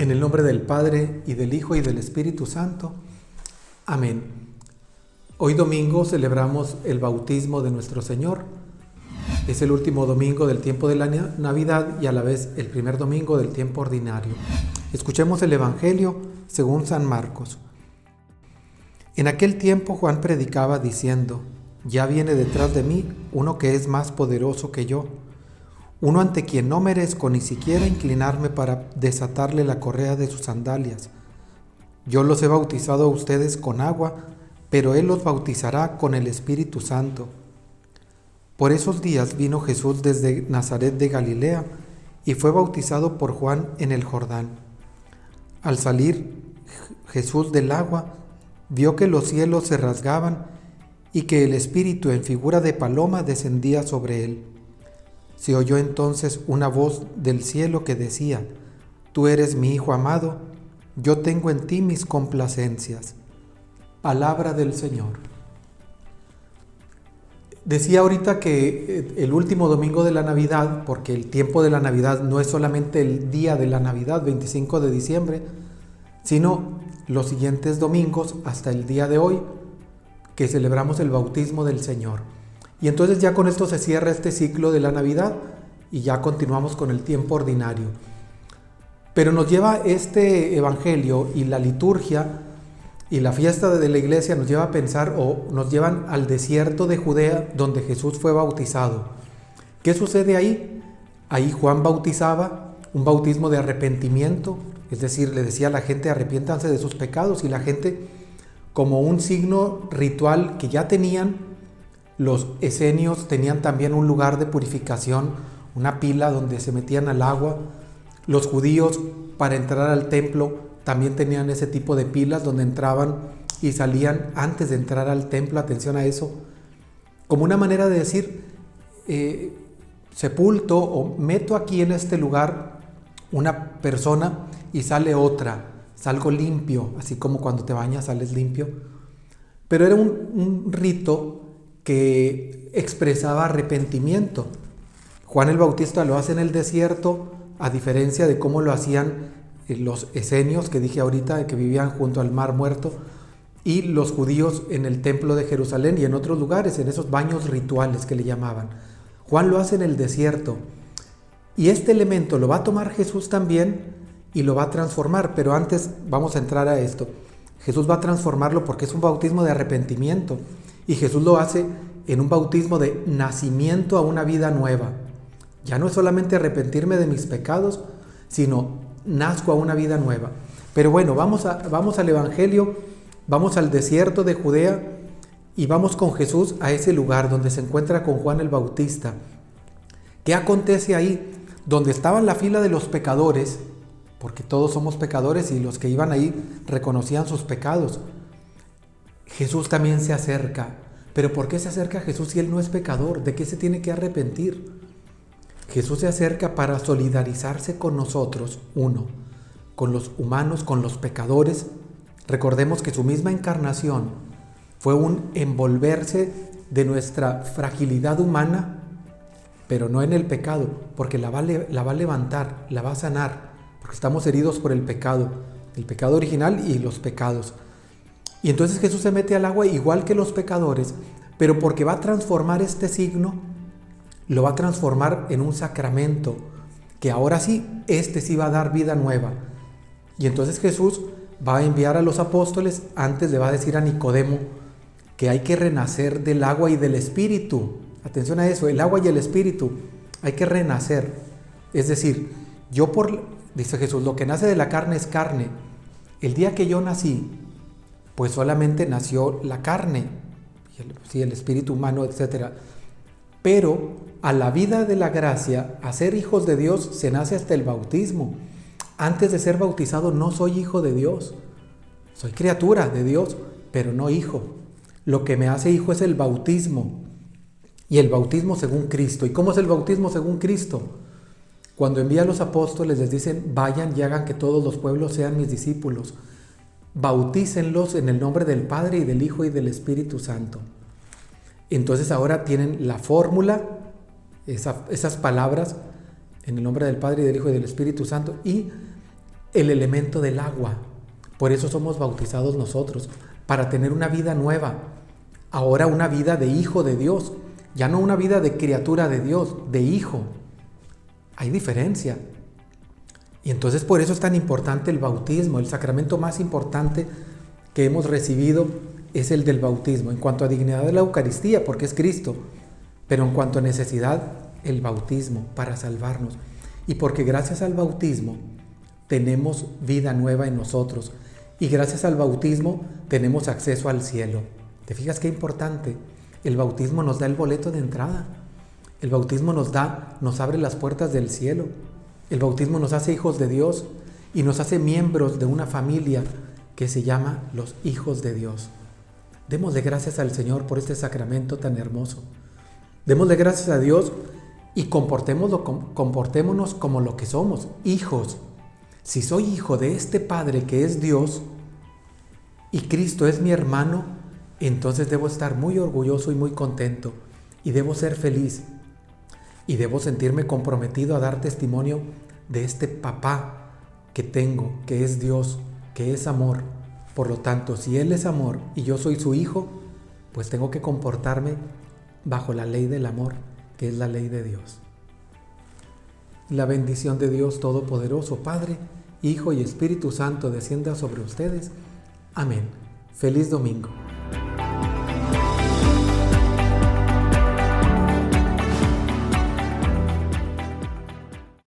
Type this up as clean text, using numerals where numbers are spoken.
En el nombre del Padre, y del Hijo, y del Espíritu Santo. Amén. Hoy domingo celebramos el bautismo de nuestro Señor. Es el último domingo del tiempo de la Navidad y a la vez el primer domingo del tiempo ordinario. Escuchemos el Evangelio según San Marcos. En aquel tiempo Juan predicaba diciendo: Ya viene detrás de mí uno que es más poderoso que yo, uno ante quien no merezco ni siquiera inclinarme para desatarle la correa de sus sandalias. Yo los he bautizado a ustedes con agua, pero Él los bautizará con el Espíritu Santo. Por esos días vino Jesús desde Nazaret de Galilea y fue bautizado por Juan en el Jordán. Al salir Jesús del agua, vio que los cielos se rasgaban y que el Espíritu en figura de paloma descendía sobre él. Se oyó entonces una voz del cielo que decía: Tú eres mi Hijo amado, yo tengo en ti mis complacencias. Palabra del Señor. Decía ahorita que el último domingo de la Navidad, porque el tiempo de la Navidad no es solamente el día de la Navidad, 25 de diciembre, sino los siguientes domingos hasta el día de hoy, que celebramos el bautismo del Señor. Y entonces ya con esto se cierra este ciclo de la Navidad y ya continuamos con el tiempo ordinario. Pero nos lleva este Evangelio y la liturgia y la fiesta de la iglesia nos lleva a pensar, o nos llevan al desierto de Judea donde Jesús fue bautizado. ¿Qué sucede ahí? Ahí Juan bautizaba, un bautismo de arrepentimiento, es decir, le decía a la gente: arrepiéntanse de sus pecados, y la gente, como un signo ritual que ya tenían, los esenios tenían también un lugar de purificación, una pila donde se metían al agua. Los judíos, para entrar al templo, también tenían ese tipo de pilas donde entraban y salían antes de entrar al templo. Atención a eso, como una manera de decir, sepulto o meto aquí en este lugar una persona y sale otra, salgo limpio, así como cuando te bañas sales limpio. Pero era un rito que expresaba arrepentimiento. Juan el Bautista lo hace en el desierto, a diferencia de cómo lo hacían los esenios, que dije ahorita, que vivían junto al Mar Muerto, y los judíos en el templo de Jerusalén y en otros lugares, en esos baños rituales que le llamaban. Juan lo hace en el desierto, y este elemento lo va a tomar Jesús también y lo va a transformar. Pero antes vamos a entrar a esto. Jesús va a transformarlo porque es un bautismo de arrepentimiento, y Jesús lo hace en un bautismo de nacimiento a una vida nueva. Ya no es solamente arrepentirme de mis pecados, sino nazco a una vida nueva. Pero bueno, vamos al Evangelio, vamos al desierto de Judea y vamos con Jesús a ese lugar donde se encuentra con Juan el Bautista. ¿Qué acontece ahí? Donde estaba la fila de los pecadores, porque todos somos pecadores y los que iban ahí reconocían sus pecados. Jesús también se acerca. ¿Pero por qué se acerca a Jesús si Él no es pecador? ¿De qué se tiene que arrepentir? Jesús se acerca para solidarizarse con nosotros, con los humanos, con los pecadores. Recordemos que su misma encarnación fue un envolverse de nuestra fragilidad humana, pero no en el pecado, porque la va a levantar, la va a sanar, porque estamos heridos por el pecado original y los pecados. Y entonces Jesús se mete al agua igual que los pecadores, pero porque va a transformar este signo, lo va a transformar en un sacramento, que ahora sí, sí va a dar vida nueva. Y entonces Jesús va a enviar a los apóstoles, antes le va a decir a Nicodemo que hay que renacer del agua y del Espíritu. Atención a eso, el agua y el Espíritu, hay que renacer. Es decir, dice Jesús, lo que nace de la carne es carne. El día que yo nací, pues solamente nació la carne, el espíritu humano, etc. Pero a la vida de la gracia, a ser hijos de Dios, se nace hasta el bautismo. Antes de ser bautizado no soy hijo de Dios, soy criatura de Dios, pero no hijo. Lo que me hace hijo es el bautismo, y el bautismo según Cristo. ¿Y cómo es el bautismo según Cristo? Cuando envía a los apóstoles les dicen: vayan y hagan que todos los pueblos sean mis discípulos. Bautícenlos en el nombre del Padre y del Hijo y del Espíritu Santo. Entonces ahora tienen la fórmula, esas palabras, en el nombre del Padre y del Hijo y del Espíritu Santo, y el elemento del agua. Por eso somos bautizados nosotros, para tener una vida nueva. Ahora una vida de hijo de Dios, ya no una vida de criatura de Dios, de hijo. Hay diferencia. Y entonces por eso es tan importante el bautismo. El sacramento más importante que hemos recibido es el del bautismo. En cuanto a dignidad de la Eucaristía, porque es Cristo. Pero en cuanto a necesidad, el bautismo para salvarnos. Y porque gracias al bautismo tenemos vida nueva en nosotros. Y gracias al bautismo tenemos acceso al cielo. ¿Te fijas qué importante? El bautismo nos da el boleto de entrada. El bautismo nos abre las puertas del cielo. El bautismo nos hace hijos de Dios y nos hace miembros de una familia que se llama los hijos de Dios. Démosle gracias al Señor por este sacramento tan hermoso. Démosle gracias a Dios y comportémonos como lo que somos, hijos. Si soy hijo de este Padre que es Dios y Cristo es mi hermano, entonces debo estar muy orgulloso y muy contento y debo ser feliz y debo sentirme comprometido a dar testimonio de este papá que tengo, que es Dios, que es amor. Por lo tanto, si Él es amor y yo soy su hijo, pues tengo que comportarme bajo la ley del amor, que es la ley de Dios. La bendición de Dios Todopoderoso, Padre, Hijo y Espíritu Santo descienda sobre ustedes. Amén. Feliz domingo.